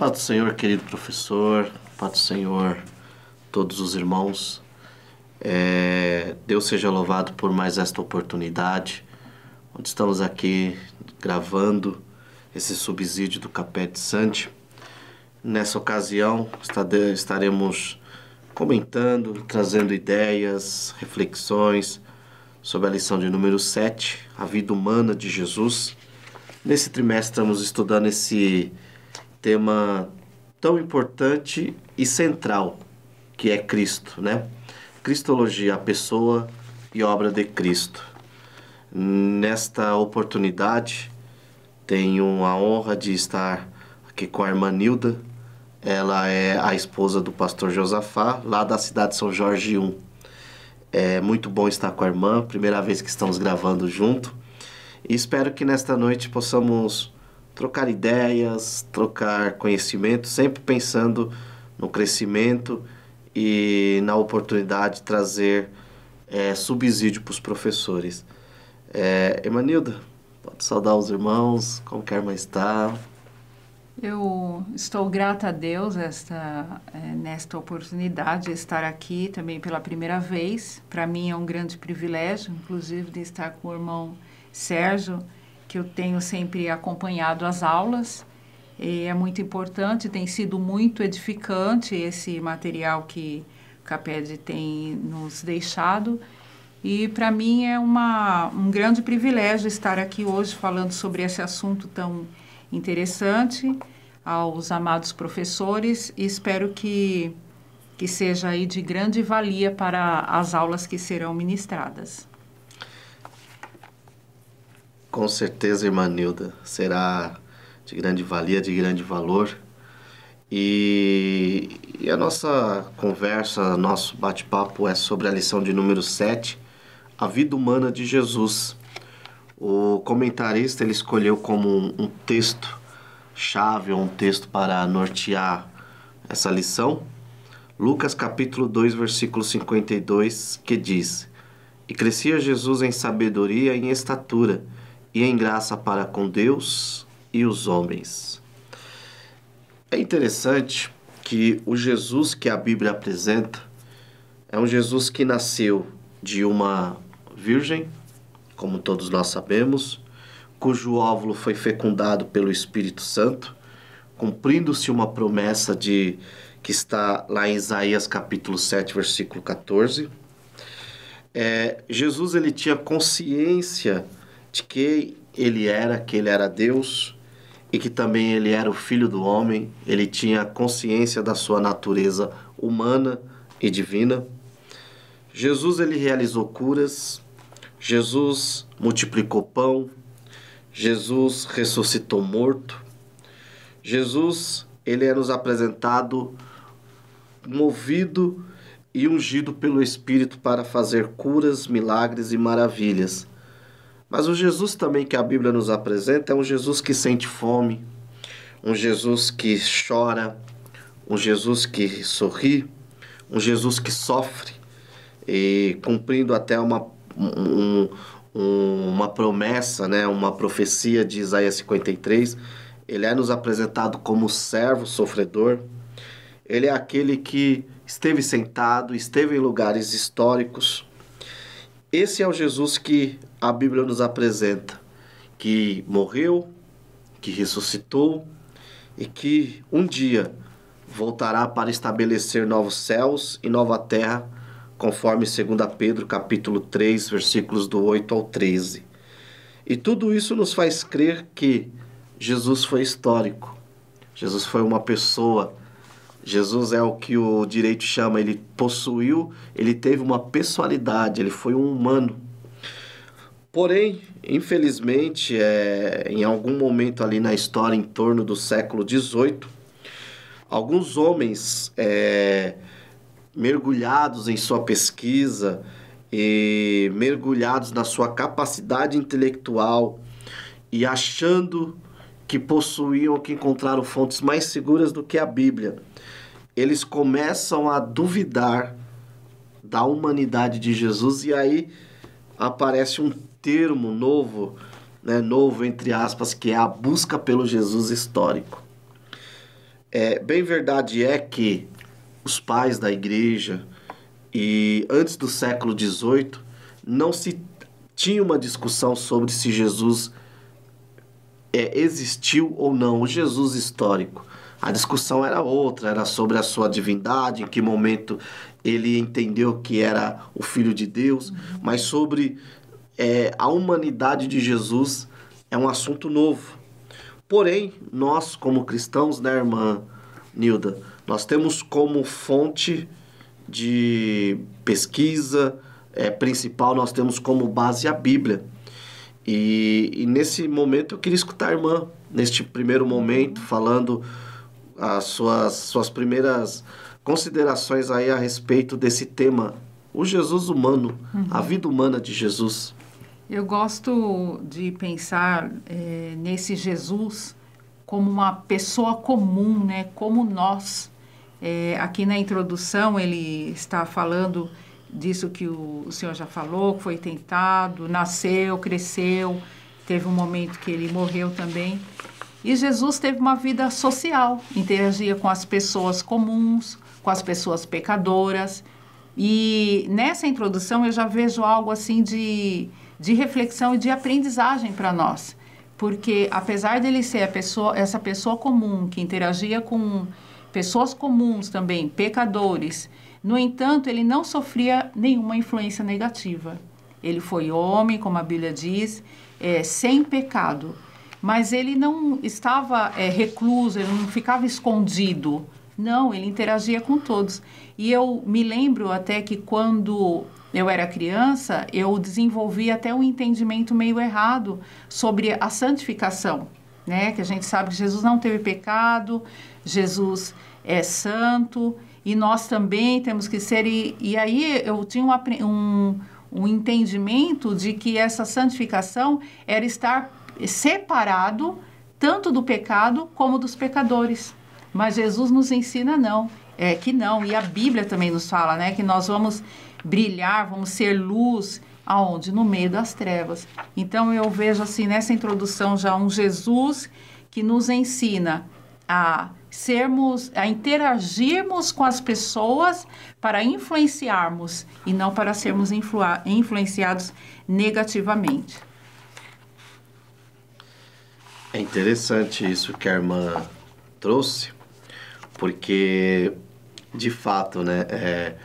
Paz do Senhor, querido professor, paz do Senhor, todos os irmãos. Deus seja louvado por mais esta oportunidade, onde estamos aqui gravando esse subsídio do Capet Santi. Nessa ocasião, estaremos comentando, trazendo ideias, reflexões sobre a lição de número 7, a vida humana de Jesus. Nesse trimestre estamos estudando esse tema tão importante e central, que é Cristo, né? Cristologia, a pessoa e obra de Cristo. Nesta oportunidade, tenho a honra de estar aqui com a irmã Nilda. Ela é a esposa do pastor Josafá, lá da cidade de São Jorge 1. É muito bom estar com a irmã, primeira vez que estamos gravando junto. E espero que nesta noite possamos trocar ideias, trocar conhecimento, sempre pensando no crescimento e na oportunidade de trazer subsídio para os professores. Emanilda, pode saudar os irmãos, como que a irmã está? Eu estou grata a Deus nesta oportunidade de estar aqui também pela primeira vez. Para mim é um grande privilégio, inclusive, de estar com o irmão Sérgio, que eu tenho sempre acompanhado as aulas. E é muito importante, tem sido muito edificante esse material que o CAPED tem nos deixado. E para mim é um grande privilégio estar aqui hoje falando sobre esse assunto tão interessante aos amados professores, e espero que seja aí de grande valia para as aulas que serão ministradas. Com certeza, irmã Nilda, será de grande valia, de grande valor. E a nossa conversa, nosso bate-papo é sobre a lição de número 7, a vida humana de Jesus. O comentarista ele escolheu como um texto-chave, ou um texto para nortear essa lição, Lucas capítulo 2, versículo 52, que diz: E crescia Jesus em sabedoria e em estatura, e em graça para com Deus e os homens. É interessante que o Jesus que a Bíblia apresenta é um Jesus que nasceu de uma virgem, como todos nós sabemos, cujo óvulo foi fecundado pelo Espírito Santo, cumprindo-se uma promessa que está lá em Isaías capítulo 7, versículo 14. Jesus ele tinha consciência de que ele era Deus e que também ele era o Filho do Homem. Ele tinha consciência da sua natureza humana e divina. Jesus ele realizou curas, Jesus multiplicou pão, Jesus ressuscitou morto. Jesus ele é nos apresentado movido e ungido pelo Espírito para fazer curas, milagres e maravilhas. Mas o Jesus também que a Bíblia nos apresenta é um Jesus que sente fome, um Jesus que chora, um Jesus que sorri, um Jesus que sofre, e cumprindo até uma promessa, né, uma profecia de Isaías 53, ele é nos apresentado como servo sofredor. Ele é aquele que esteve sentado, esteve em lugares históricos. Esse é o Jesus que a Bíblia nos apresenta, que morreu, que ressuscitou e que um dia voltará para estabelecer novos céus e nova terra, conforme 2 Pedro capítulo 3, versículos do 8 ao 13. E tudo isso nos faz crer que Jesus foi histórico, Jesus foi uma pessoa, Jesus é o que o direito chama, ele teve uma pessoalidade, ele foi um humano. Porém, infelizmente, em algum momento ali na história, em torno do século XVIII, alguns homens mergulhados em sua pesquisa e mergulhados na sua capacidade intelectual e achando que possuíam, que encontraram fontes mais seguras do que a Bíblia, eles começam a duvidar da humanidade de Jesus, e aí aparece um termo novo, né, novo entre aspas, que é a busca pelo Jesus histórico. Bem verdade é que os pais da igreja, e antes do século XVIII, não se tinha uma discussão sobre se Jesus existiu ou não, o Jesus histórico. A discussão era outra, era sobre a sua divindade, em que momento ele entendeu que era o Filho de Deus, mas sobre a humanidade de Jesus é um assunto novo. Porém, nós como cristãos, né, irmã Nilda, nós temos como fonte de pesquisa principal, nós temos como base a Bíblia. E nesse momento eu queria escutar a irmã, neste primeiro momento, falando as suas primeiras considerações aí a respeito desse tema, o Jesus humano, a vida humana de Jesus. Eu gosto de pensar nesse Jesus como uma pessoa comum, né? Como nós. Aqui na introdução ele está falando disso que o senhor já falou, que foi tentado, nasceu, cresceu, teve um momento que ele morreu também. E Jesus teve uma vida social, interagia com as pessoas comuns, com as pessoas pecadoras. E nessa introdução eu já vejo algo assim de reflexão e de aprendizagem para nós. Porque apesar dele ser essa pessoa comum, que interagia com pessoas comuns também, pecadores, no entanto, ele não sofria nenhuma influência negativa. Ele foi homem, como a Bíblia diz, sem pecado. Mas ele não estava recluso, ele não ficava escondido. Não, ele interagia com todos. E eu me lembro até que quando eu era criança, eu desenvolvi até um entendimento meio errado sobre a santificação, né? Que a gente sabe que Jesus não teve pecado, Jesus é santo, e nós também temos que ser... E aí eu tinha um entendimento de que essa santificação era estar separado tanto do pecado como dos pecadores. Mas Jesus nos ensina que não. E a Bíblia também nos fala, né, que nós vamos brilhar, vamos ser luz, aonde? No meio das trevas. Então eu vejo assim nessa introdução já um Jesus que nos ensina a interagirmos com as pessoas para influenciarmos e não para sermos influenciados negativamente. É interessante isso que a irmã trouxe, porque, de fato, né,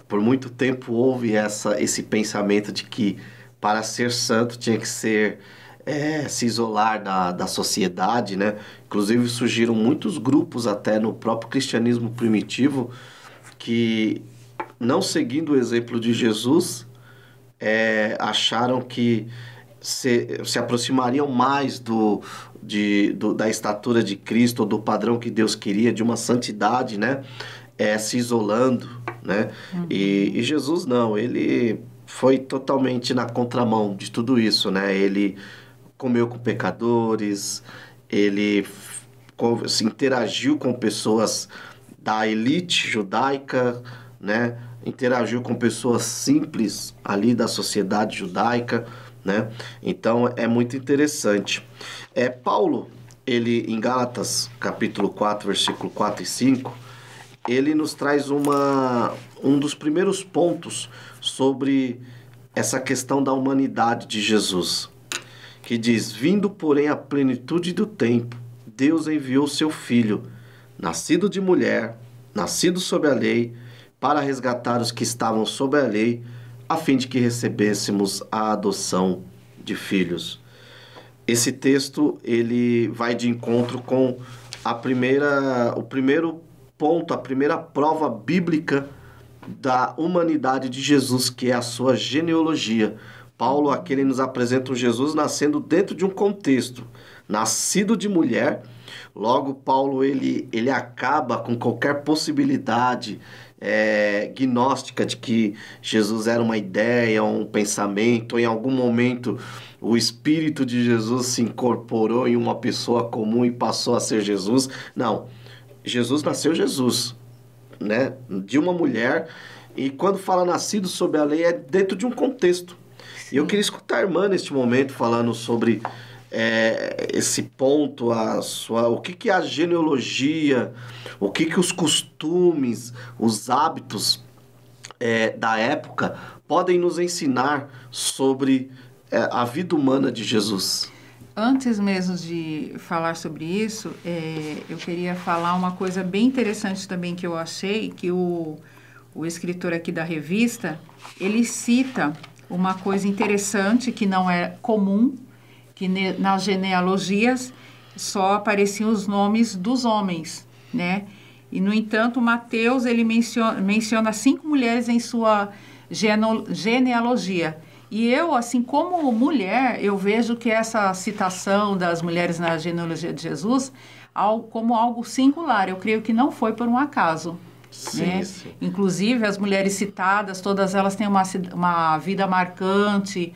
por muito tempo houve esse pensamento de que para ser santo tinha que se isolar da sociedade, né? Inclusive surgiram muitos grupos até no próprio cristianismo primitivo que, não seguindo o exemplo de Jesus, acharam que se aproximariam mais da estatura de Cristo, ou do padrão que Deus queria, de uma santidade, né? Se isolando, né? Uhum. E Jesus não, ele foi totalmente na contramão de tudo isso, né? Ele comeu com pecadores, ele se interagiu com pessoas da elite judaica, né? Interagiu com pessoas simples ali da sociedade judaica, né? Então é muito interessante. Paulo, ele em Gálatas, capítulo 4, versículo 4 e 5, ele nos traz um dos primeiros pontos sobre essa questão da humanidade de Jesus, que diz: vindo, porém, à plenitude do tempo, Deus enviou seu Filho, nascido de mulher, nascido sob a lei, para resgatar os que estavam sob a lei, a fim de que recebêssemos a adoção de filhos. Esse texto, ele vai de encontro com o primeiro ponto, a primeira prova bíblica da humanidade de Jesus, que é a sua genealogia. Paulo aqui ele nos apresenta um Jesus nascendo dentro de um contexto, nascido de mulher. Logo, Paulo ele acaba com qualquer possibilidade gnóstica de que Jesus era uma ideia, um pensamento, ou em algum momento o Espírito de Jesus se incorporou em uma pessoa comum e passou a ser Jesus. Não, Jesus nasceu Jesus, né? De uma mulher, e quando fala nascido sob a lei é dentro de um contexto. E eu queria escutar a irmã neste momento falando sobre esse ponto, o que é a genealogia, o que os costumes, os hábitos da época podem nos ensinar sobre a vida humana de Jesus? Antes mesmo de falar sobre isso, eu queria falar uma coisa bem interessante também que eu achei, que o escritor aqui da revista, ele cita uma coisa interessante que não é comum, que nas genealogias só apareciam os nomes dos homens, né? E, no entanto, Mateus, ele menciona 5 mulheres em sua genealogia. E eu, assim, como mulher, eu vejo que essa citação das mulheres na genealogia de Jesus como algo singular. Eu creio que não foi por um acaso. Sim, né? sim. Inclusive, as mulheres citadas, todas elas têm uma vida marcante,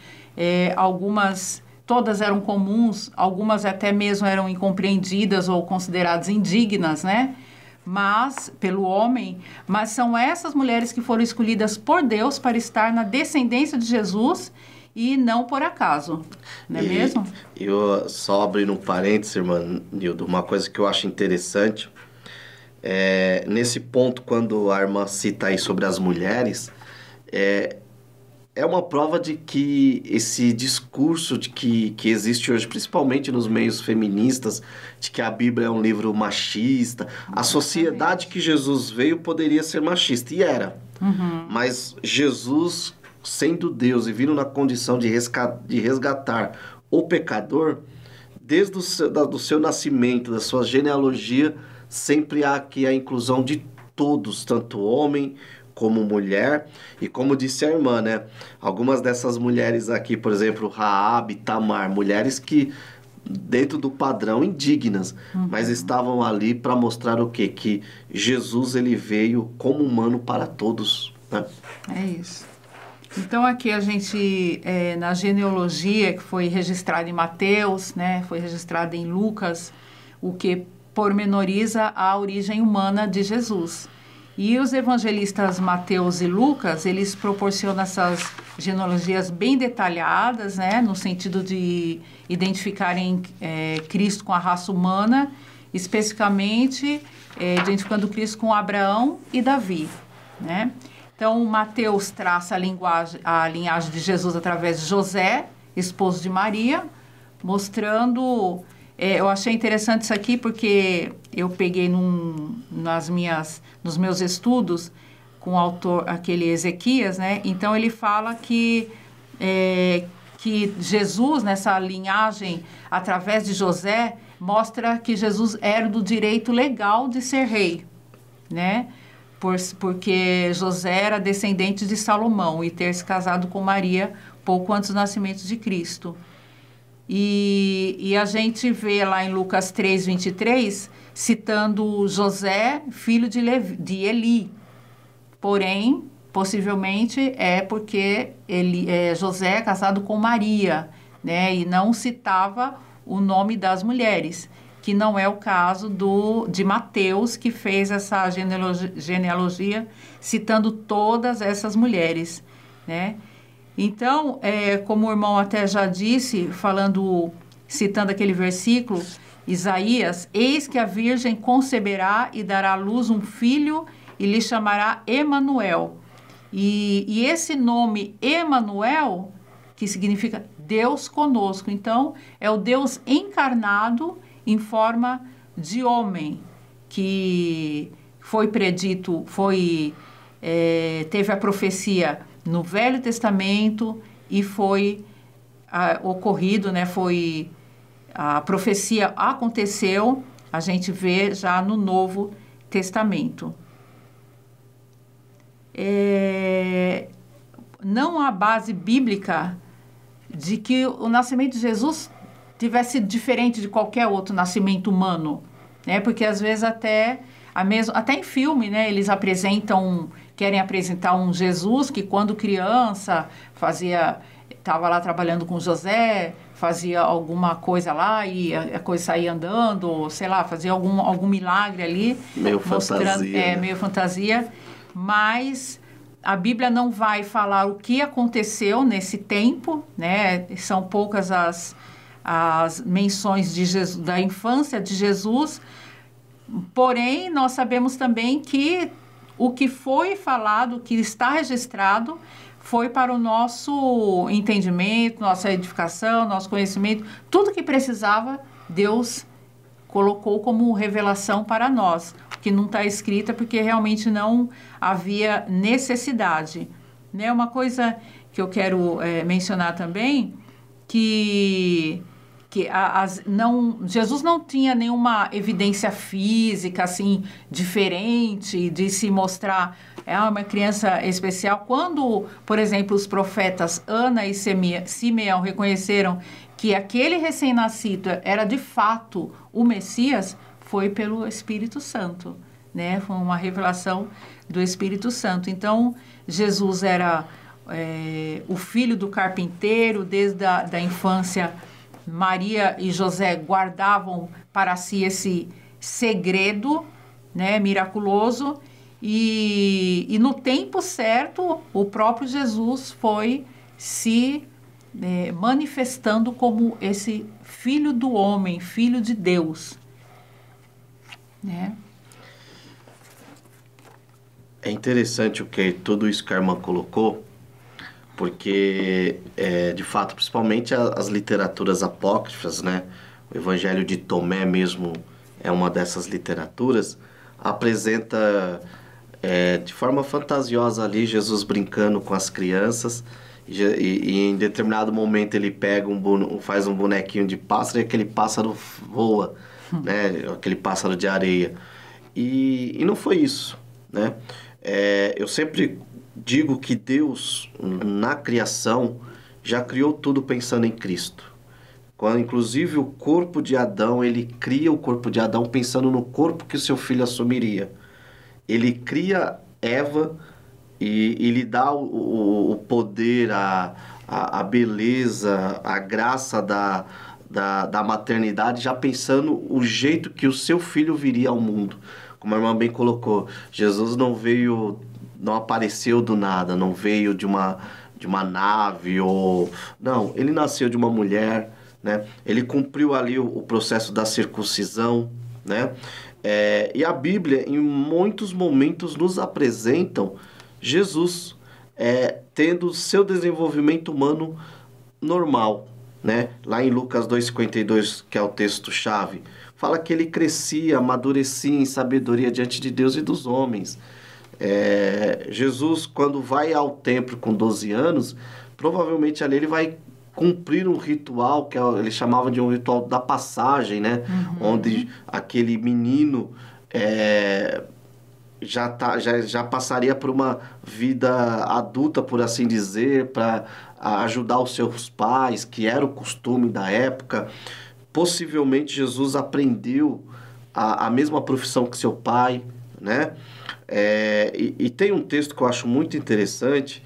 todas eram comuns, algumas até mesmo eram incompreendidas ou consideradas indignas, né? Pelo homem, mas são essas mulheres que foram escolhidas por Deus para estar na descendência de Jesus e não por acaso, não é mesmo? Eu só abrindo um parênteses, irmã Nildo, uma coisa que eu acho interessante, nesse ponto, quando a irmã cita aí sobre as mulheres, é uma prova de que esse discurso de que existe hoje, principalmente nos meios feministas, de que a Bíblia é um livro machista, a sociedade que Jesus veio poderia ser machista, e era. Uhum. Mas Jesus, sendo Deus e vindo na condição de resgatar o pecador, desde o seu nascimento, da sua genealogia, sempre há aqui a inclusão de todos, tanto homem como mulher, e como disse a irmã, né? Algumas dessas mulheres aqui, por exemplo, Raabe, Tamar, mulheres que, dentro do padrão, indignas, mas estavam ali para mostrar o quê? Que Jesus, ele veio como humano para todos, né? É isso. Então, aqui a gente, na genealogia que foi registrada em Mateus, né? Foi registrada em Lucas, o que pormenoriza a origem humana de Jesus. E os evangelistas Mateus e Lucas, eles proporcionam essas genealogias bem detalhadas, né, no sentido de identificarem Cristo com a raça humana, especificamente identificando Cristo com Abraão e Davi, né? Então, Mateus traça a linhagem de Jesus através de José, esposo de Maria, mostrando... eu achei interessante isso aqui porque eu peguei nos meus estudos com o autor, aquele Ezequias, né? Então, ele fala que Jesus, nessa linhagem, através de José, mostra que Jesus era do direito legal de ser rei, né? Porque José era descendente de Salomão e ter se casado com Maria pouco antes do nascimento de Cristo. E a gente vê lá em Lucas 3:23, citando José, filho de Eli. Porém, possivelmente é porque José é casado com Maria, né? E não citava o nome das mulheres, que não é o caso de Mateus, que fez essa genealogia citando todas essas mulheres, né? Então, como o irmão até já disse, citando aquele versículo, Isaías, eis que a virgem conceberá e dará à luz um filho e lhe chamará Emanuel. E esse nome Emanuel, que significa Deus conosco, então é o Deus encarnado em forma de homem, que foi predito, teve a profecia no Velho Testamento e foi ocorrido, né? A profecia aconteceu, a gente vê já no Novo Testamento. Não há base bíblica de que o nascimento de Jesus tivesse sido diferente de qualquer outro nascimento humano, né? Porque às vezes até em filme, né? Eles querem apresentar um Jesus que quando criança estava lá trabalhando com José, fazia alguma coisa lá e a coisa saía andando, sei lá, fazia algum milagre ali. Meio fantasia. Né? Meio fantasia, mas a Bíblia não vai falar o que aconteceu nesse tempo, né? São poucas as menções de Jesus, da infância de Jesus, porém, nós sabemos também que o que foi falado, o que está registrado, foi para o nosso entendimento, nossa edificação, nosso conhecimento, tudo que precisava, Deus colocou como revelação para nós, que não está escrita porque realmente não havia necessidade. Né? Uma coisa que eu quero mencionar também, que Jesus não tinha nenhuma evidência física assim diferente de se mostrar uma criança especial. Quando, por exemplo, os profetas Ana e Simeão reconheceram que aquele recém-nascido era de fato o Messias, foi pelo Espírito Santo, né? Foi uma revelação do Espírito Santo. Então, Jesus era o filho do carpinteiro, desde a infância. Maria e José guardavam para si esse segredo, né, miraculoso, e no tempo certo, o próprio Jesus foi se manifestando como esse filho do homem, filho de Deus. Né? É interessante tudo isso que a irmã colocou, porque, de fato, principalmente as literaturas apócrifas, né? O Evangelho de Tomé mesmo é uma dessas literaturas, apresenta de forma fantasiosa ali Jesus brincando com as crianças, e em determinado momento ele pega faz um bonequinho de pássaro e aquele pássaro voa, né? Aquele pássaro de areia. E não foi isso, né? Eu sempre digo que Deus, na criação, já criou tudo pensando em Cristo. Quando, inclusive, o corpo de Adão, ele cria o corpo de Adão pensando no corpo que o seu filho assumiria. Ele cria Eva e lhe dá o poder, a beleza, a graça da maternidade, já pensando o jeito que o seu filho viria ao mundo. Como a irmã bem colocou, Jesus não apareceu do nada, não veio de uma nave, não, ele nasceu de uma mulher, né? Ele cumpriu ali o processo da circuncisão, né? E a Bíblia, em muitos momentos, nos apresentam Jesus tendo seu desenvolvimento humano normal, né? Lá em Lucas 2,52, que é o texto-chave, fala que ele crescia, amadurecia em sabedoria diante de Deus e dos homens. Jesus, quando vai ao templo com 12 anos, provavelmente ali ele vai cumprir um ritual que ele chamava de um ritual da passagem, né? Uhum. Onde aquele menino já passaria por uma vida adulta, por assim dizer, para ajudar os seus pais, que era o costume da época. Possivelmente Jesus aprendeu a mesma profissão que seu pai, né? E tem um texto que eu acho muito interessante,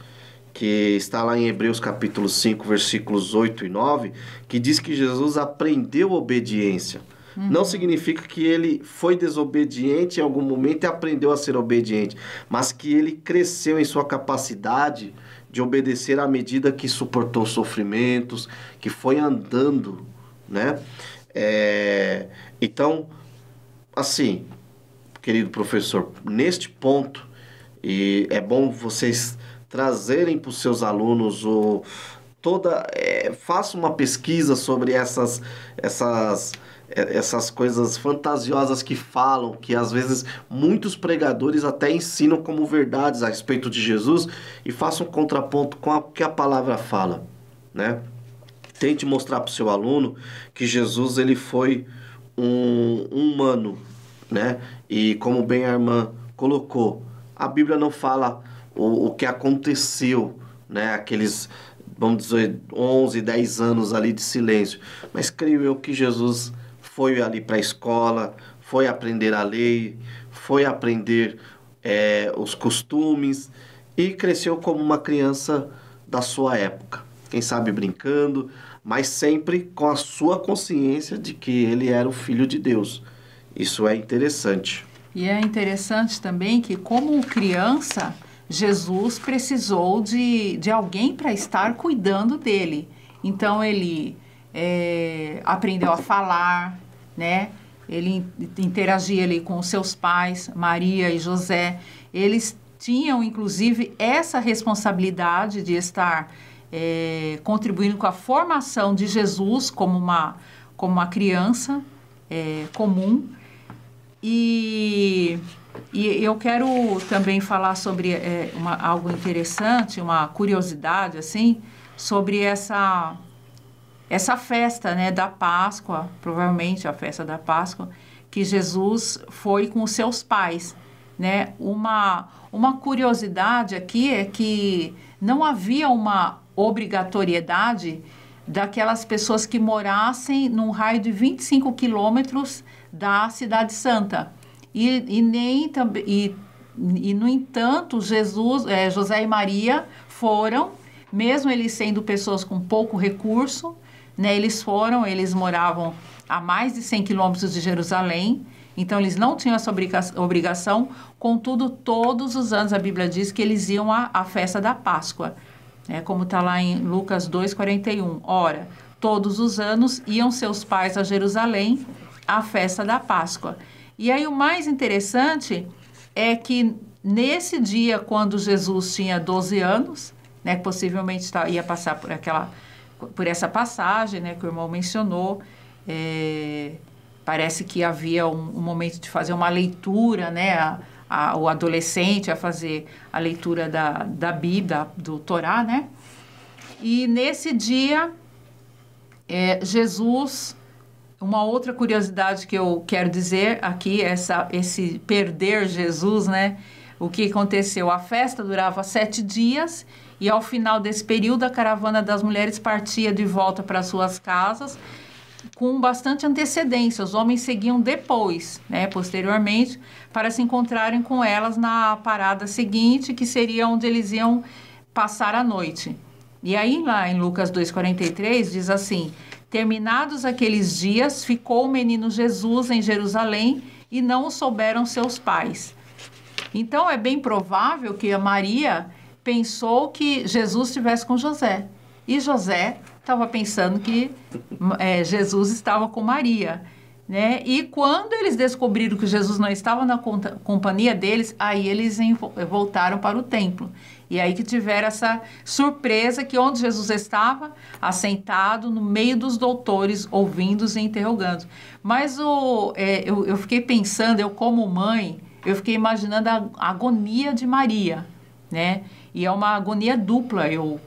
que está lá em Hebreus capítulo 5, versículos 8 e 9, que diz que Jesus aprendeu obediência. Uhum. Não significa que ele foi desobediente em algum momento e aprendeu a ser obediente, mas que ele cresceu em sua capacidade de obedecer à medida que suportou sofrimentos, que foi andando, né? Então, assim, querido professor, neste ponto, e é bom vocês trazerem para os seus alunos faça uma pesquisa sobre essas coisas fantasiosas que falam, que às vezes muitos pregadores até ensinam como verdades a respeito de Jesus, e faça um contraponto com o que a palavra fala, né? Tente mostrar para o seu aluno que Jesus ele foi um humano, né? E como bem a irmã colocou, a Bíblia não fala o que aconteceu, né? Aqueles, vamos dizer, 11, 10 anos ali de silêncio. Mas creio eu que Jesus foi ali para a escola, foi aprender a lei, foi aprender os costumes e cresceu como uma criança da sua época. Quem sabe brincando, mas sempre com a sua consciência de que ele era o Filho de Deus. Isso é interessante. E é interessante também que, como criança, Jesus precisou de alguém para estar cuidando dele. Então, ele aprendeu a falar, né? Ele interagia ali com seus pais, Maria e José. Eles tinham, inclusive, essa responsabilidade de estar contribuindo com a formação de Jesus como uma criança comum. E eu quero também falar sobre algo interessante, uma curiosidade, assim, sobre essa festa, né, da Páscoa, provavelmente a festa da Páscoa, que Jesus foi com os seus pais, né? Uma curiosidade aqui é que não havia uma obrigatoriedade daquelas pessoas que morassem num raio de 25 quilômetros da Cidade Santa. E, no entanto, José e Maria foram, mesmo eles sendo pessoas com pouco recurso, né, eles moravam a mais de 100 quilômetros de Jerusalém, então eles não tinham essa obrigação, contudo, todos os anos a Bíblia diz que eles iam à festa da Páscoa, né, como está lá em Lucas 2,41. Ora, todos os anos iam seus pais a Jerusalém à festa da Páscoa. E aí o mais interessante é que nesse dia, quando Jesus tinha 12 anos, né, possivelmente ia passar por essa passagem, né, que o irmão mencionou, parece que havia um momento de fazer uma leitura, né, o adolescente a fazer a leitura da Bíblia, do Torá, né, e nesse dia, Jesus, uma outra curiosidade que eu quero dizer aqui, esse perder Jesus, né, o que aconteceu? A festa durava 7 dias, e ao final desse período, a caravana das mulheres partia de volta para suas casas com bastante antecedência. Os homens seguiam depois, né, posteriormente, para se encontrarem com elas na parada seguinte, que seria onde eles iam passar a noite. E aí, lá em Lucas 2,43, diz assim: terminados aqueles dias, ficou o menino Jesus em Jerusalém e não o souberam seus pais. Então, é bem provável que a Maria pensou que Jesus estivesse com José. E José estava pensando que Jesus estava com Maria, né? E quando eles descobriram que Jesus não estava na companhia deles, aí eles voltaram para o templo. E aí que tiveram essa surpresa que onde Jesus estava, assentado no meio dos doutores, ouvindo-os e interrogando. Mas eu fiquei pensando, eu como mãe, eu fiquei imaginando a agonia de Maria, né? E é uma agonia dupla, eu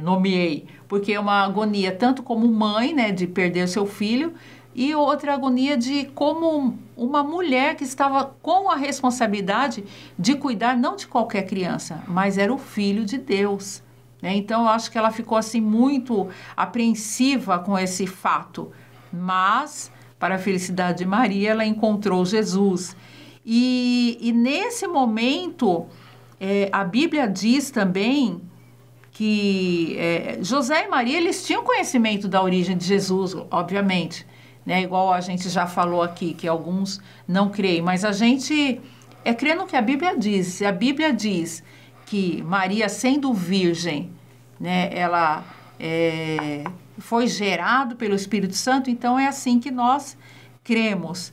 nomeei, porque é uma agonia tanto como mãe, né, de perder seu filho, e outra agonia de como uma mulher que estava com a responsabilidade de cuidar não de qualquer criança, mas era o filho de Deus, né? Então eu acho que ela ficou assim muito apreensiva com esse fato, mas para a felicidade de Maria ela encontrou Jesus. E nesse momento a Bíblia diz também que José e Maria, eles tinham conhecimento da origem de Jesus, obviamente, né? Igual a gente já falou aqui, que alguns não creem, mas a gente crê no que a Bíblia diz. Se a Bíblia diz que Maria, sendo virgem, né, ela foi gerado pelo Espírito Santo, então é assim que nós cremos.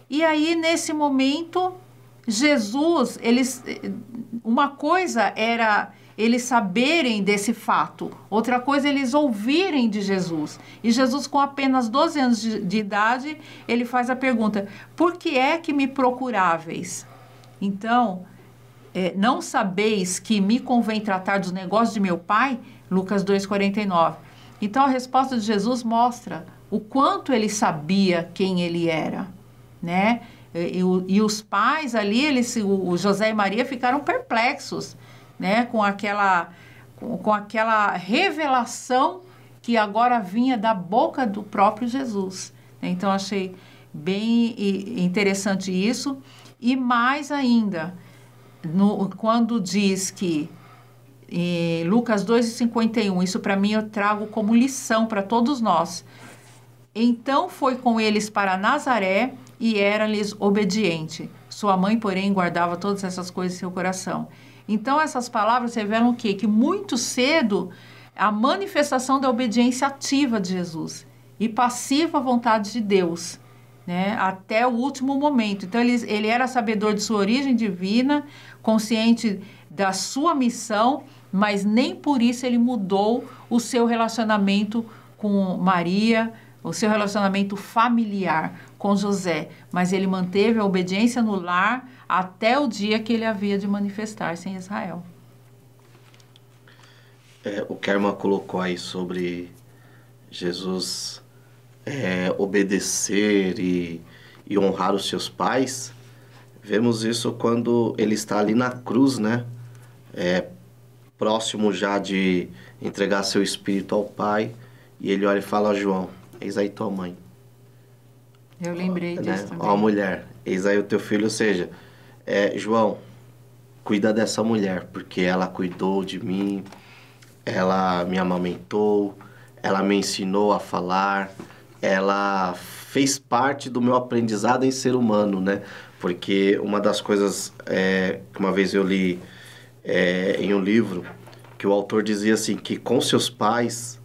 E aí, nesse momento, Jesus, uma coisa era eles saberem desse fato, outra coisa eles ouvirem de Jesus. E Jesus, com apenas 12 anos de idade, ele faz a pergunta: por que é que me procuráveis? Então, não sabeis que me convém tratar dos negócios de meu Pai? Lucas 2,49. Então, a resposta de Jesus mostra o quanto ele sabia quem ele era, né? E os pais ali, o José e Maria, ficaram perplexos, né, com aquela revelação que agora vinha da boca do próprio Jesus. Então, achei bem interessante isso. E mais ainda, quando diz que, em Lucas 2,51, isso para mim eu trago como lição para todos nós. Então, foi com eles para Nazaré e era-lhes obediente. Sua mãe, porém, guardava todas essas coisas em seu coração. Então, essas palavras revelam o quê? Que muito cedo a manifestação da obediência ativa de Jesus e passiva à vontade de Deus, né, até o último momento. Então, ele era sabedor de sua origem divina, consciente da sua missão, mas nem por isso ele mudou o seu relacionamento com Maria, o seu relacionamento familiar com José, mas ele manteve a obediência no lar até o dia que ele havia de manifestar-se em Israel. O que a irmã colocou aí sobre Jesus obedecer e honrar os seus pais, vemos isso quando ele está ali na cruz, né? Próximo já de entregar seu espírito ao Pai, e ele olha e fala a João: eis aí tua mãe. Eu lembrei disso também. Ó, mulher, eis aí o teu filho. Ou seja, João, cuida dessa mulher, porque ela cuidou de mim, ela me amamentou, ela me ensinou a falar, ela fez parte do meu aprendizado em ser humano, né? Porque uma das coisas que uma vez eu li em um livro, que o autor dizia assim, que com seus pais,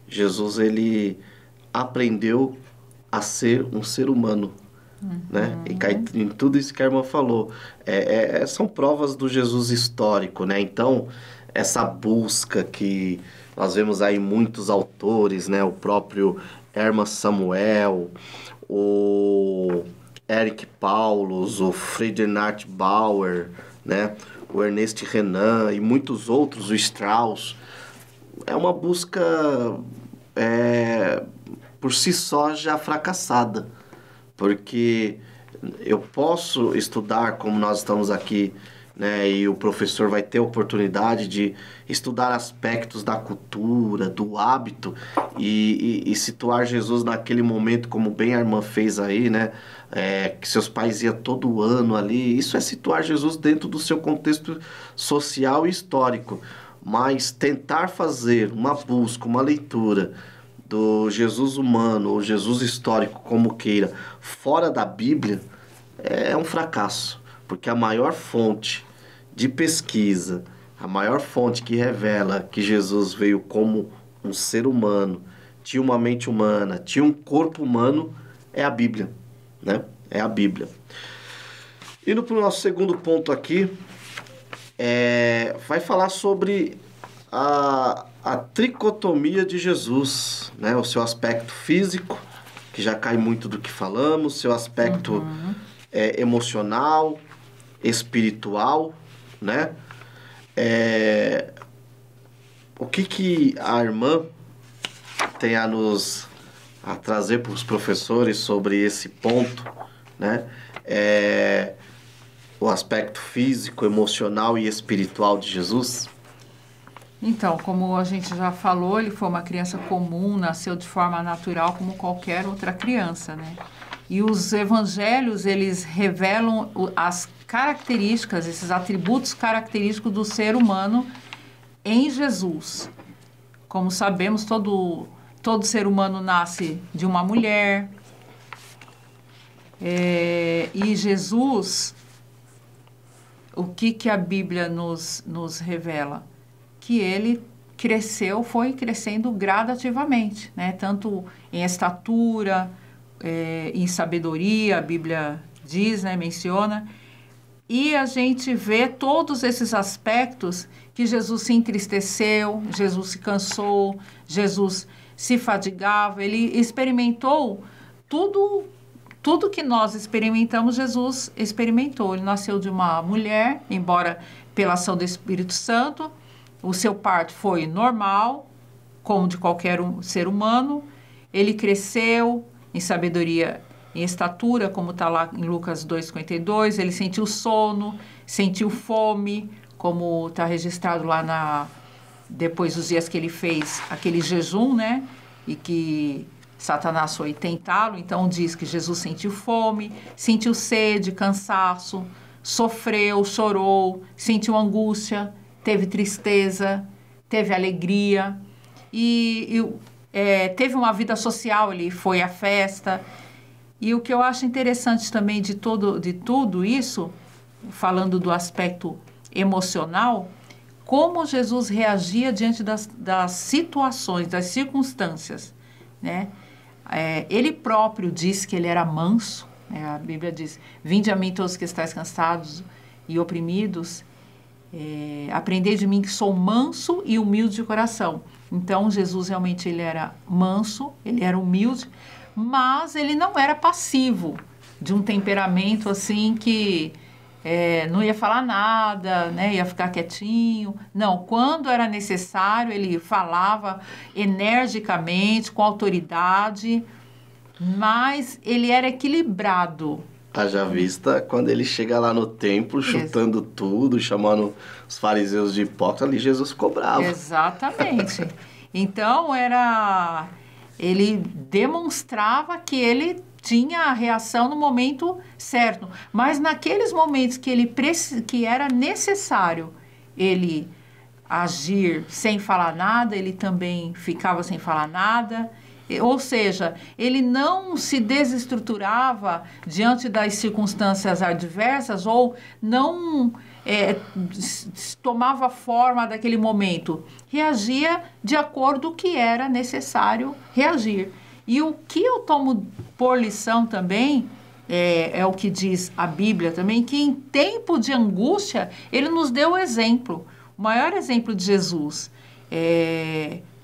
Jesus, ele aprendeu a ser um ser humano, né? E cai em tudo isso que a irmã falou. São provas do Jesus histórico, né? Então, essa busca que nós vemos aí muitos autores, né? O próprio Herman Samuel, o Eric Paulus, o Friedrich Bauer, né? O Ernest Renan e muitos outros, o Strauss. É uma busca por si só já fracassada, porque eu posso estudar como nós estamos aqui, né, e o professor vai ter a oportunidade de estudar aspectos da cultura, do hábito e situar Jesus naquele momento, como bem a irmã fez aí, né, que seus pais iam todo ano ali. Isso é situar Jesus dentro do seu contexto social e histórico, mas tentar fazer uma busca, uma leitura do Jesus humano ou Jesus histórico, como queira, fora da Bíblia, é um fracasso, porque a maior fonte de pesquisa, a maior fonte que revela que Jesus veio como um ser humano, tinha uma mente humana, tinha um corpo humano, é a Bíblia, né? É a Bíblia. Indo para o nosso segundo ponto aqui, vai falar sobre a tricotomia de Jesus, né? O seu aspecto físico, que já cai muito do que falamos, seu aspecto emocional, espiritual, né? O que a irmã tem a trazer para os professores sobre esse ponto, né? O aspecto físico, emocional e espiritual de Jesus? Então, como a gente já falou, ele foi uma criança comum, nasceu de forma natural como qualquer outra criança, né? E os evangelhos, eles revelam as características, esses atributos característicos do ser humano em Jesus. Como sabemos, todo ser humano nasce de uma mulher. E Jesus, o que a Bíblia nos revela? Que ele foi crescendo gradativamente, né? Tanto em estatura, em sabedoria, a Bíblia diz, né? Menciona. E a gente vê todos esses aspectos que Jesus se entristeceu, Jesus se cansou, Jesus se fadigava, ele experimentou tudo que nós experimentamos, Jesus experimentou. Ele nasceu de uma mulher, embora pela ação do Espírito Santo. O seu parto foi normal, como de qualquer ser humano. Ele cresceu em sabedoria, em estatura, como está lá em Lucas 2,52. Ele sentiu sono, sentiu fome, como está registrado lá depois dos dias que ele fez aquele jejum, né? E que Satanás foi tentá-lo. Então diz que Jesus sentiu fome, sentiu sede, cansaço, sofreu, chorou, sentiu angústia, teve tristeza, teve alegria e teve uma vida social. Ele foi à festa. E o que eu acho interessante também de tudo isso, falando do aspecto emocional, como Jesus reagia diante das situações, das circunstâncias, né? Ele próprio disse que ele era manso, né? A Bíblia diz, vinde a mim todos que estáis cansados e oprimidos, aprendei de mim que sou manso e humilde de coração. Então, Jesus realmente ele era manso, ele era humilde, mas ele não era passivo, de um temperamento assim que não ia falar nada, né? Ia ficar quietinho. Não, quando era necessário, ele falava energicamente, com autoridade, mas ele era equilibrado. Haja vista quando ele chega lá no templo, chutando tudo, chamando os fariseus de hipócrita, ali Jesus ficou bravo. Exatamente. Então, ele demonstrava que ele tinha a reação no momento certo. Mas naqueles momentos que era necessário ele agir sem falar nada, ele também ficava sem falar nada. Ou seja, ele não se desestruturava diante das circunstâncias adversas ou não tomava forma daquele momento. Reagia de acordo com o que era necessário reagir. E o que eu tomo por lição também, é o que diz a Bíblia também, que em tempo de angústia, ele nos deu o exemplo. O maior exemplo de Jesus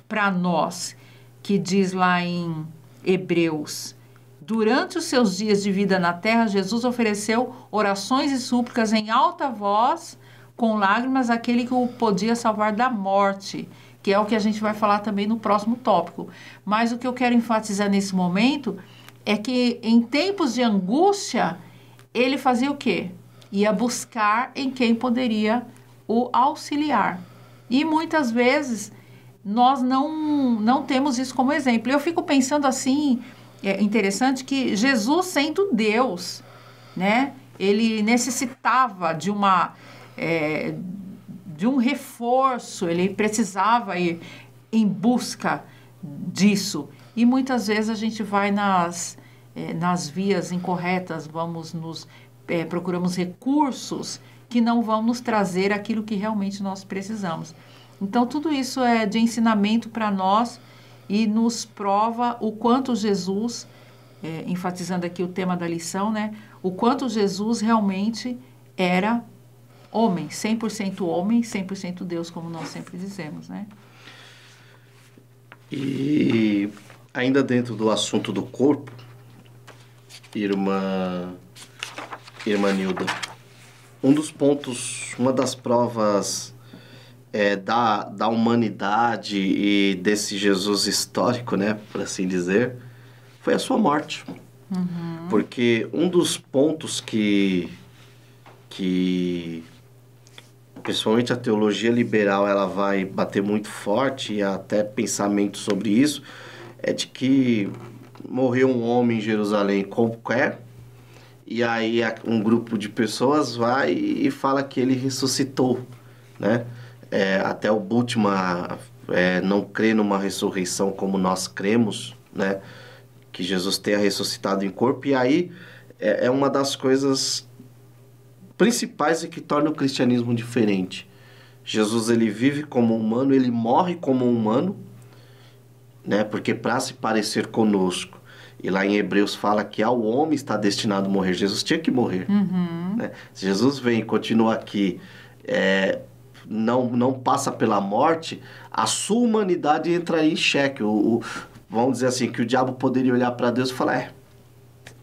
para nós, que diz lá em Hebreus, durante os seus dias de vida na terra, Jesus ofereceu orações e súplicas em alta voz, com lágrimas, àquele que o podia salvar da morte, que é o que a gente vai falar também no próximo tópico. Mas o que eu quero enfatizar nesse momento é que em tempos de angústia, ele fazia o quê? Ia buscar em quem poderia o auxiliar. E muitas vezes nós não temos isso como exemplo. Eu fico pensando assim, é interessante que Jesus, sendo Deus, né, ele necessitava de um reforço, ele precisava ir em busca disso. E muitas vezes a gente vai nas vias incorretas, procuramos recursos que não vão nos trazer aquilo que realmente nós precisamos. Então, tudo isso é de ensinamento para nós e nos prova o quanto Jesus, enfatizando aqui o tema da lição, né? O quanto Jesus realmente era homem, 100% Deus, como nós sempre dizemos, né? E ainda dentro do assunto do corpo, irmã Nilda, um dos pontos, uma das provas da humanidade e desse Jesus histórico, né, por assim dizer, foi a sua morte. Uhum. Porque um dos pontos que principalmente a teologia liberal ela vai bater muito forte, e até pensamento sobre isso, é de que morreu um homem em Jerusalém qualquer, e aí um grupo de pessoas vai e fala que ele ressuscitou, né? Até o Bultmann não crê numa ressurreição como nós cremos, né? Que Jesus tenha ressuscitado em corpo, e aí é uma das coisas principais e que torna o cristianismo diferente. Jesus, ele vive como humano, ele morre como humano, né? Porque para se parecer conosco, e lá em Hebreus fala que ao homem está destinado a morrer. Jesus tinha que morrer. Uhum. Né? Se Jesus vem e continua aqui, não passa pela morte, a sua humanidade entraria em xeque. Vamos dizer assim, que o diabo poderia olhar para Deus e falar,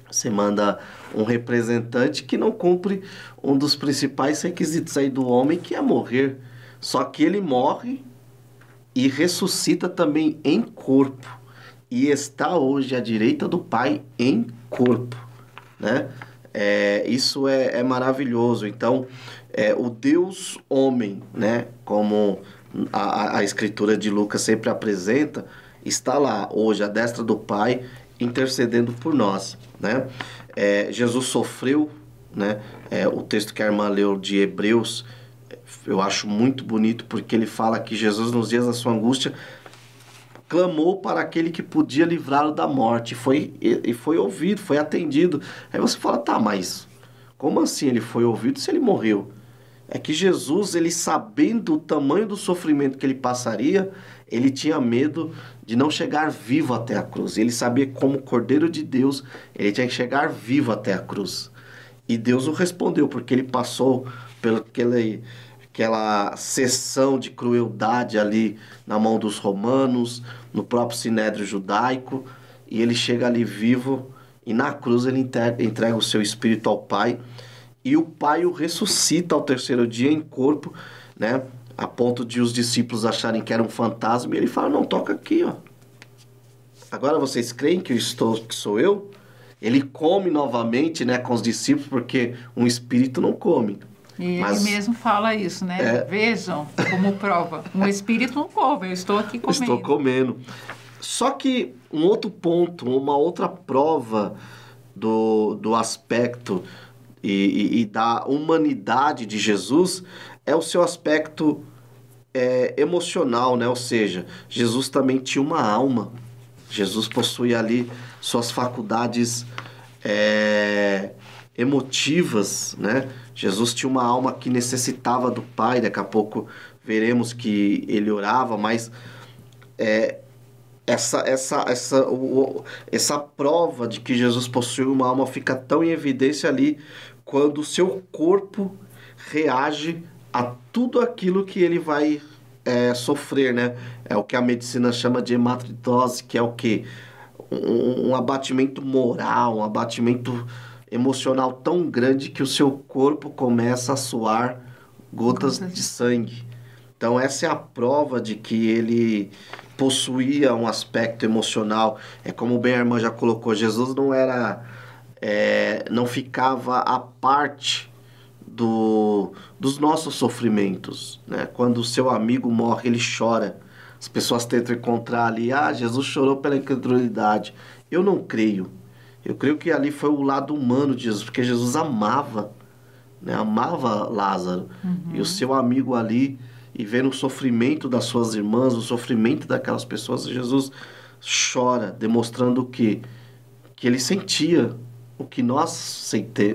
você manda um representante que não cumpre um dos principais requisitos aí do homem, que é morrer. Só que ele morre e ressuscita também em corpo. E está hoje à direita do Pai em corpo, né? Isso é maravilhoso. Então, o Deus homem, né? Como a Escritura de Lucas sempre apresenta, está lá hoje à destra do Pai, intercedendo por nós, né? Jesus sofreu, né? O texto que a irmã leu de Hebreus, eu acho muito bonito, porque ele fala que Jesus, nos dias da sua angústia, clamou para aquele que podia livrá-lo da morte, e foi ouvido, foi atendido. Aí você fala, tá, mas como assim ele foi ouvido se ele morreu? é que Jesus, ele sabendo o tamanho do sofrimento que ele passaria, ele tinha medo de não chegar vivo até a cruz. Ele sabia que como Cordeiro de Deus, ele tinha que chegar vivo até a cruz. E Deus o respondeu, porque ele passou aquela sessão de crueldade ali na mão dos romanos, no próprio sinédrio judaico, e ele chega ali vivo, e na cruz ele entrega o seu espírito ao Pai, e o Pai o ressuscita ao terceiro dia em corpo, né? A ponto de os discípulos acharem que era um fantasma, e ele fala, não, toca aqui, ó. Agora vocês creem que sou eu? Ele come novamente, né, com os discípulos, porque um espírito não come. E ele mesmo fala isso, né? Vejam como prova. Um espírito não come, eu estou aqui comendo. Estou comendo. Só que um outro ponto, uma outra prova do aspecto e da humanidade de Jesus é o seu aspecto emocional, né? Ou seja, Jesus também tinha uma alma. Jesus possui ali suas faculdades emotivas, né? Jesus tinha uma alma que necessitava do Pai. Daqui a pouco veremos que ele orava, mas essa prova de que Jesus possui uma alma fica tão em evidência ali quando o seu corpo reage a tudo aquilo que ele vai sofrer, né? É o que a medicina chama de hematidose, que é o quê? Um abatimento moral, um abatimento emocional tão grande que o seu corpo começa a suar gotas de sangue. Então essa é a prova de que ele possuía um aspecto emocional. É como bem a irmã já colocou, Jesus não ficava à parte dos nossos sofrimentos, né? Quando o seu amigo morre, ele chora. As pessoas tentam encontrar ali, Jesus chorou pela incredulidade. Eu não creio. Eu creio que ali foi o lado humano de Jesus, porque Jesus amava, né? Amava Lázaro. E o seu amigo ali, e vendo o sofrimento das suas irmãs, o sofrimento daquelas pessoas, Jesus chora, demonstrando que ele sentia o que nós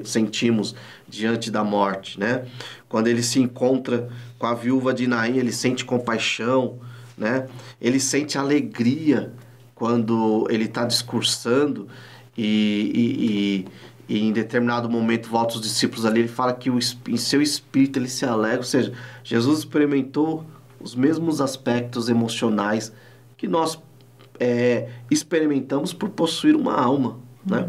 sentimos diante da morte, né? Quando ele se encontra com a viúva de Naim, ele sente compaixão, né? Ele sente alegria quando ele está discursando e em determinado momento volta os discípulos ali, ele fala que em seu espírito ele se alegra. Ou seja, Jesus experimentou os mesmos aspectos emocionais que nós experimentamos por possuir uma alma, né?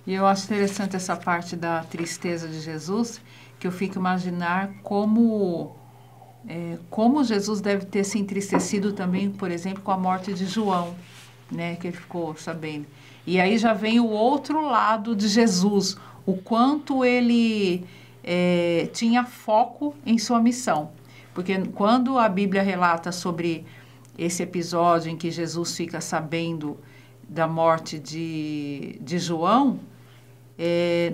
E eu acho interessante essa parte da tristeza de Jesus, que eu fico imaginar como Jesus deve ter se entristecido também, por exemplo, com a morte de João, né, que ele ficou sabendo. E aí já vem o outro lado de Jesus, o quanto ele tinha foco em sua missão. Porque quando a Bíblia relata sobre esse episódio em que Jesus fica sabendo da morte de João,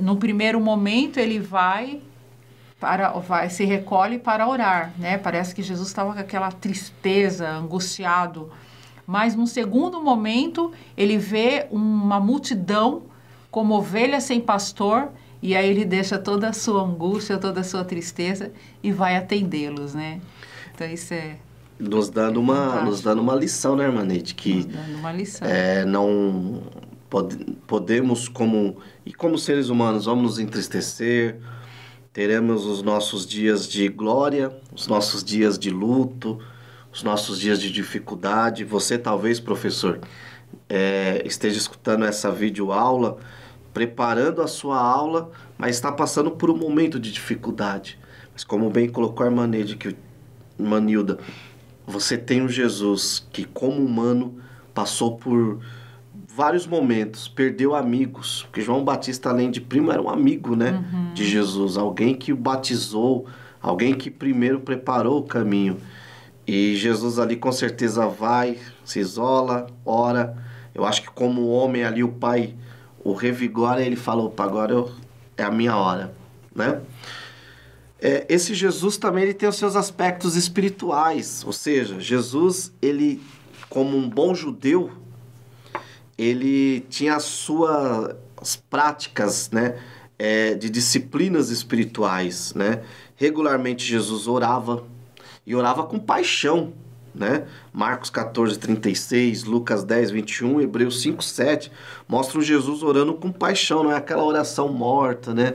no primeiro momento ele se recolhe para orar, né? Parece que Jesus estava com aquela tristeza, angustiado. Mas no segundo momento ele vê uma multidão como ovelha sem pastor, e aí ele deixa toda a sua angústia, toda a sua tristeza e vai atendê-los, né? Então isso nos dando uma lição, né, irmã Neide? Que nos dando uma lição. Não podemos, como seres humanos, vamos nos entristecer, teremos os nossos dias de glória, os nossos dias de luto, os nossos dias de dificuldade. Você talvez, professor, esteja escutando essa videoaula, preparando a sua aula, mas está passando por um momento de dificuldade. Mas como bem colocou a irmã Neide, irmã Nilda, você tem um Jesus que, como humano, passou por vários momentos, perdeu amigos, porque João Batista, além de primo, era um amigo, né, de Jesus, alguém que o batizou, alguém que primeiro preparou o caminho. E Jesus ali com certeza vai, se isola, ora. Eu acho que como homem ali, o Pai o revigora e ele fala, opa, agora é a minha hora, né? Esse Jesus também ele tem os seus aspectos espirituais, ou seja, Jesus, ele, como um bom judeu, ele tinha as suas práticas, né, de disciplinas espirituais, né? Regularmente Jesus orava, e orava com paixão, né? Marcos 14:36, Lucas 10:21, Hebreus 5:7 mostram Jesus orando com paixão, não é aquela oração morta, né?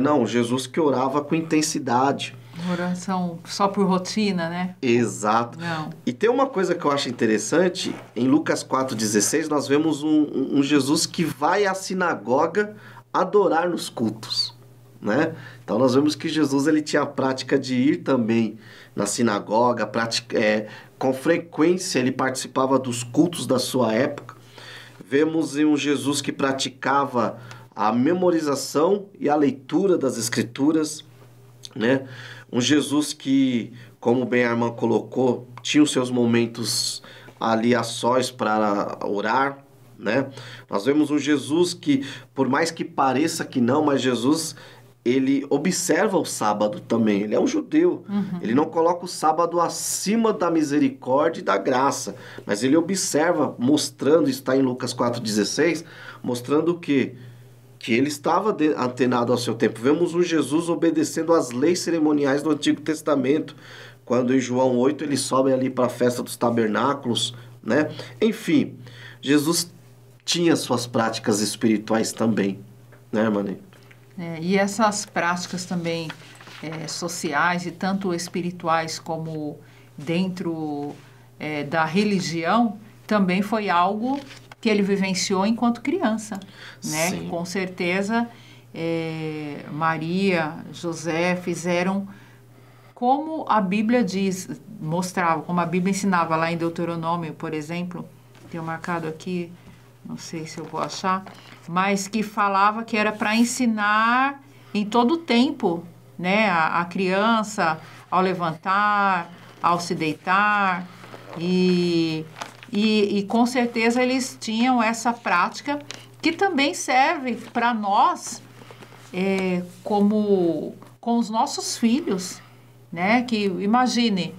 Não, Jesus que orava com intensidade. Oração só por rotina, né? Exato. Não. E tem uma coisa que eu acho interessante, em Lucas 4:16 nós vemos um Jesus que vai à sinagoga adorar nos cultos, né? Então nós vemos que Jesus ele tinha a prática de ir também na sinagoga, com frequência ele participava dos cultos da sua época. Vemos em um Jesus que praticava a memorização e a leitura das escrituras, né? Um Jesus que, como bem a irmã colocou, tinha os seus momentos ali a sós para orar, né? Nós vemos um Jesus que, por mais que pareça que não, mas Jesus, ele observa o sábado também. Ele é um judeu. Ele não coloca o sábado acima da misericórdia e da graça, mas ele observa, mostrando, está em Lucas 4:16, mostrando que ele estava antenado ao seu tempo. Vemos um Jesus obedecendo às leis cerimoniais do Antigo Testamento, quando em João 8 ele sobe ali para a festa dos tabernáculos, né? Enfim, Jesus tinha suas práticas espirituais também, né, Mani? E essas práticas também sociais e tanto espirituais como dentro da religião também foi algo que ele vivenciou enquanto criança, né? Sim. Com certeza, Maria, José fizeram como a Bíblia mostrava, como a Bíblia ensinava lá em Deuteronômio, por exemplo, tenho marcado aqui, não sei se eu vou achar, mas que falava que era para ensinar em todo o tempo, né? A criança ao levantar, ao se deitar, e com certeza eles tinham essa prática que também serve para nós como com os nossos filhos, né? Que imagine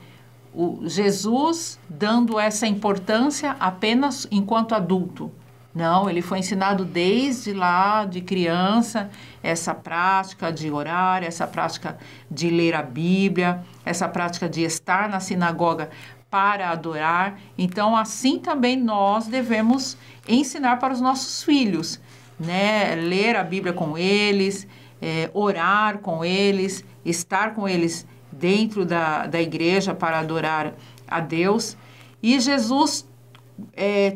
o Jesus dando essa importância apenas enquanto adulto. Não, ele foi ensinado desde lá, de criança, essa prática de orar, essa prática de ler a Bíblia, essa prática de estar na sinagoga para adorar. Então, assim também nós devemos ensinar para os nossos filhos, né? Ler a Bíblia com eles, orar com eles, estar com eles dentro da igreja para adorar a Deus. E Jesus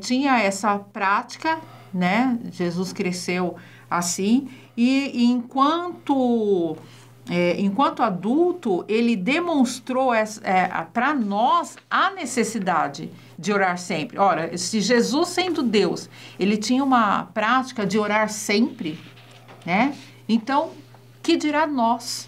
tinha essa prática, né? Jesus cresceu assim, e enquanto adulto, ele demonstrou para nós a necessidade de orar sempre. Ora, se Jesus, sendo Deus, ele tinha uma prática de orar sempre, né? Então, que dirá nós?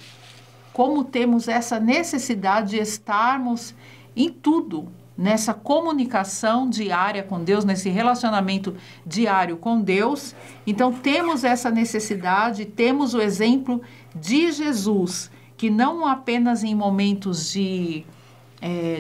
Como temos essa necessidade de estarmos em tudo, nessa comunicação diária com Deus, nesse relacionamento diário com Deus. Então, temos essa necessidade, temos o exemplo de Jesus, que não apenas em momentos de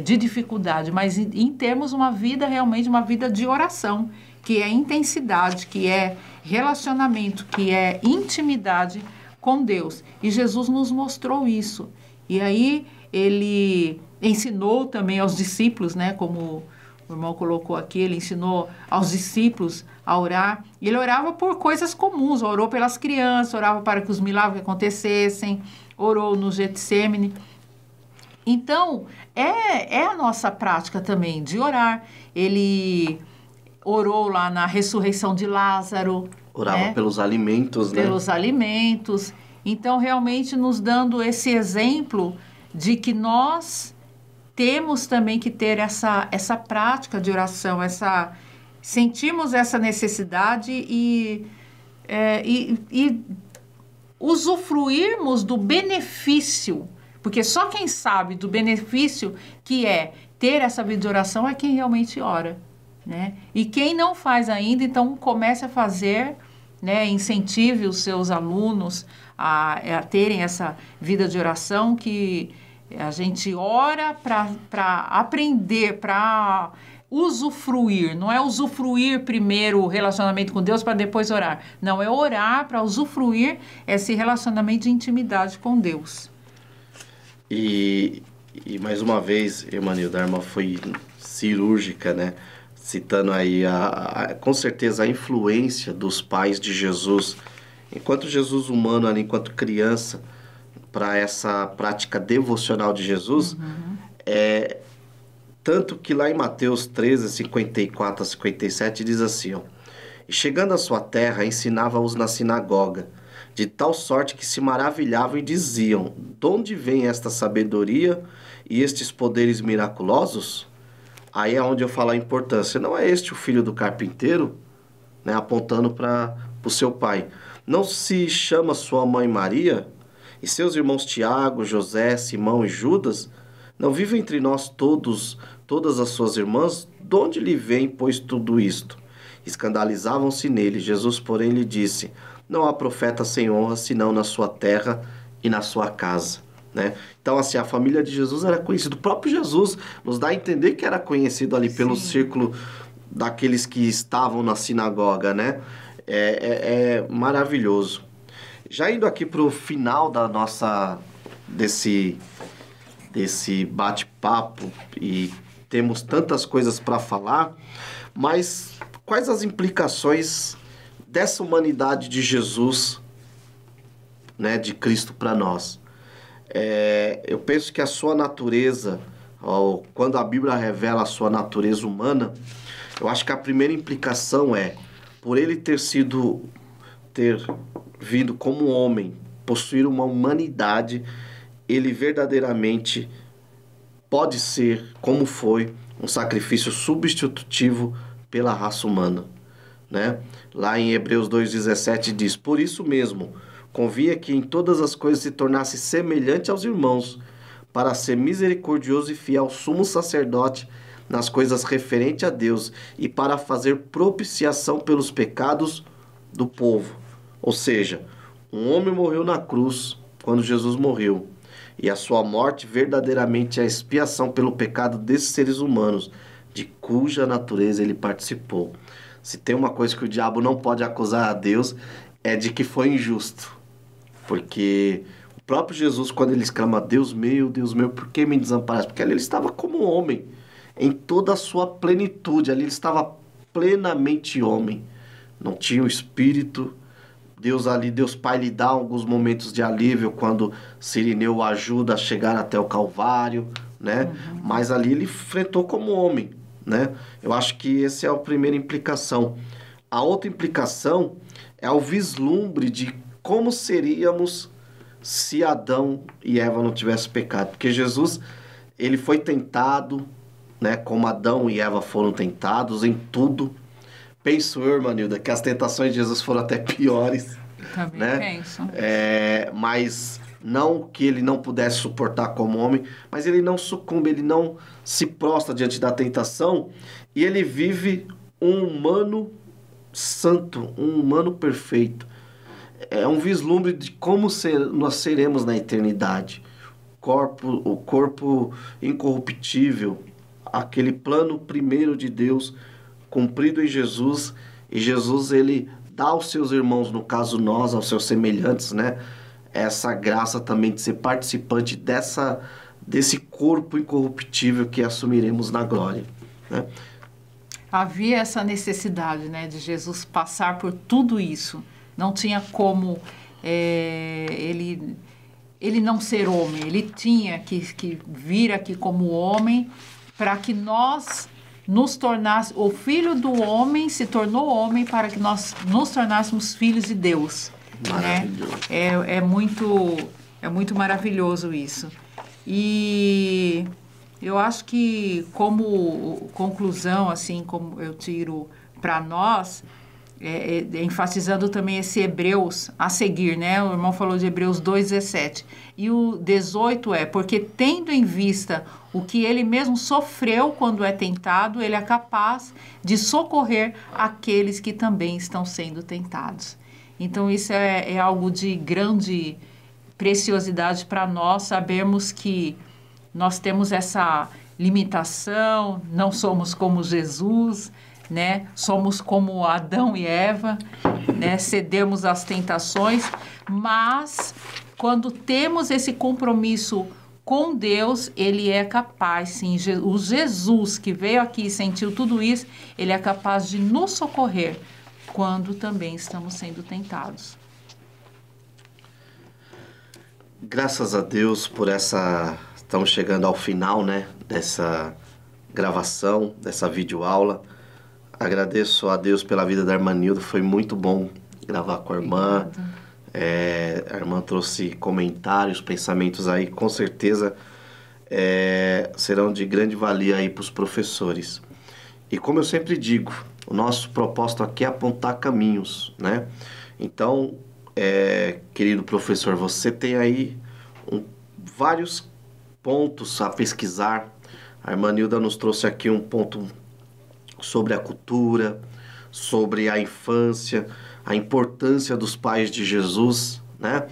dificuldade, mas em termos uma vida realmente, uma vida de oração, que é intensidade, que é relacionamento, que é intimidade com Deus. E Jesus nos mostrou isso. E aí, ele ensinou também aos discípulos, né, como o irmão colocou aqui, ele ensinou aos discípulos a orar. Ele orava por coisas comuns, orou pelas crianças, orava para que os milagres acontecessem, orou no Getsêmani. Então, é a nossa prática também de orar. Ele orou lá na ressurreição de Lázaro. Orava, né? Pelos alimentos, né? Pelos alimentos. Então, realmente nos dando esse exemplo de que nós temos também que ter essa prática de oração, sentimos essa necessidade e usufruirmos do benefício, porque só quem sabe do benefício que é ter essa vida de oração é quem realmente ora, né? E quem não faz ainda, então comece a fazer, né? Incentive os seus alunos a terem essa vida de oração, que a gente ora para aprender, para usufruir. Não é usufruir primeiro o relacionamento com Deus para depois orar. Não, é orar para usufruir esse relacionamento de intimidade com Deus. E mais uma vez, Emanilda, a irmã foi cirúrgica, né? Citando aí, com certeza, a influência dos pais de Jesus, enquanto Jesus humano, ali, enquanto criança, para essa prática devocional de Jesus, tanto que lá em Mateus 13, 54 a 57, diz assim, ó, e chegando à sua terra, ensinava-os na sinagoga, de tal sorte que se maravilhavam e diziam, de onde vem esta sabedoria e estes poderes miraculosos? Aí é onde eu falo a importância. Não é este o filho do carpinteiro? Né, apontando para o seu pai. Não se chama sua mãe Maria? E seus irmãos Tiago, José, Simão e Judas? Não vivem entre nós todas as suas irmãs? De onde lhe vem, pois, tudo isto? Escandalizavam-se nele. Jesus, porém, lhe disse, não há profeta sem honra, senão na sua terra e na sua casa. Né? Então, assim, a família de Jesus era conhecida. O próprio Jesus nos dá a entender que era conhecido ali pelo círculo daqueles que estavam na sinagoga, né? É maravilhoso. Já indo aqui para o final da desse bate-papo, e temos tantas coisas para falar, mas quais as implicações dessa humanidade de Jesus, né, de Cristo para nós? Eu penso que a sua natureza, quando a Bíblia revela a sua natureza humana, eu acho que a primeira implicação é, por ele ter vindo como homem, possuir uma humanidade, ele verdadeiramente pode ser, como foi, um sacrifício substitutivo pela raça humana, né? Lá em Hebreus 2,17 diz, por isso mesmo, convinha que em todas as coisas se tornasse semelhante aos irmãos, para ser misericordioso e fiel sumo sacerdote nas coisas referentes a Deus e para fazer propiciação pelos pecados do povo. Ou seja, um homem morreu na cruz quando Jesus morreu, e a sua morte verdadeiramente é a expiação pelo pecado desses seres humanos, de cuja natureza ele participou. Se tem uma coisa que o diabo não pode acusar a Deus, é de que foi injusto. Porque o próprio Jesus, quando ele exclama, Deus meu, por que me desamparaste? Porque ali ele estava como homem, em toda a sua plenitude. Ali ele estava plenamente homem. Não tinha o espírito. Deus Pai lhe dá alguns momentos de alívio quando Cirineu o ajuda a chegar até o Calvário, né? Mas ali ele enfrentou como homem, né? Eu acho que essa é a primeira implicação. A outra implicação é o vislumbre de como seríamos se Adão e Eva não tivessem pecado. Porque Jesus, ele foi tentado, né, como Adão e Eva foram tentados em tudo. Penso eu, Irmanilda, que as tentações de Jesus foram até piores. Também né? penso. Mas não que ele não pudesse suportar como homem, mas ele não sucumbe, ele não se prostra diante da tentação, e ele vive um humano santo, um humano perfeito. É um vislumbre de como nós seremos na eternidade. O corpo incorruptível, aquele plano primeiro de Deus cumprido em Jesus, e Jesus ele dá aos seus irmãos, no caso nós, aos seus semelhantes, né, essa graça também de ser participante desse corpo incorruptível que assumiremos na glória, né? Havia essa necessidade, né, de Jesus passar por tudo isso. Não tinha como ele não ser homem. Ele tinha que vir aqui como homem para que nós nos tornássemos... O Filho do Homem se tornou homem para que nós nos tornássemos filhos de Deus. Maravilhoso. Né? É muito maravilhoso isso. E eu acho que, como conclusão, assim, como eu tiro para nós... enfatizando também esse Hebreus a seguir, né? O irmão falou de Hebreus 2,17. E o 18 porque tendo em vista o que ele mesmo sofreu quando é tentado, ele é capaz de socorrer aqueles que também estão sendo tentados. Então, isso é algo de grande preciosidade para nós, sabermos que nós temos limitação, não somos como Jesus, né? Somos como Adão e Eva, né? Cedemos às tentações, mas quando temos esse compromisso com Deus, Ele é capaz, sim, o Jesus que veio aqui e sentiu tudo isso, Ele é capaz de nos socorrer quando também estamos sendo tentados. Graças a Deus por essa... Estamos chegando ao final, né, dessa gravação, dessa videoaula. Agradeço a Deus pela vida da irmã Nilda, foi muito bom gravar com a irmã. A irmã trouxe comentários, pensamentos aí, com certeza serão de grande valia aí para os professores. E como eu sempre digo, o nosso propósito aqui é apontar caminhos, né? Então, querido professor, você tem aí vários pontos a pesquisar. A irmã Nilda nos trouxe aqui um ponto sobre a cultura, sobre a infância, a importância dos pais de Jesus, né?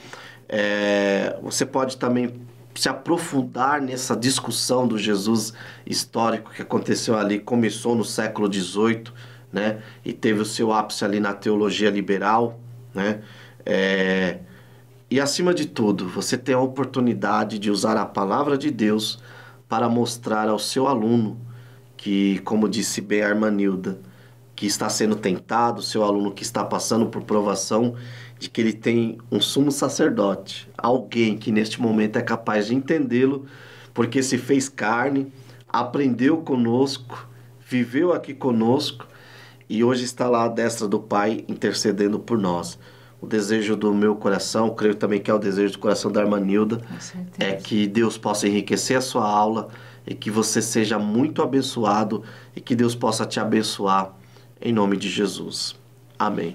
Você pode também se aprofundar nessa discussão do Jesus histórico que aconteceu ali, começou no século XVIII, né? E teve o seu ápice ali na teologia liberal, né? E acima de tudo, você tem a oportunidade de usar a palavra de Deus para mostrar ao seu aluno que, como disse bem a irmã Nilda, que está sendo tentado, seu aluno que está passando por provação, de que ele tem um sumo sacerdote, alguém que neste momento é capaz de entendê-lo, porque se fez carne, aprendeu conosco, viveu aqui conosco e hoje está lá à destra do Pai intercedendo por nós. O desejo do meu coração, creio também que é o desejo do coração da irmã Nilda, é que Deus possa enriquecer a sua aula e que você seja muito abençoado e que Deus possa te abençoar em nome de Jesus. Amém.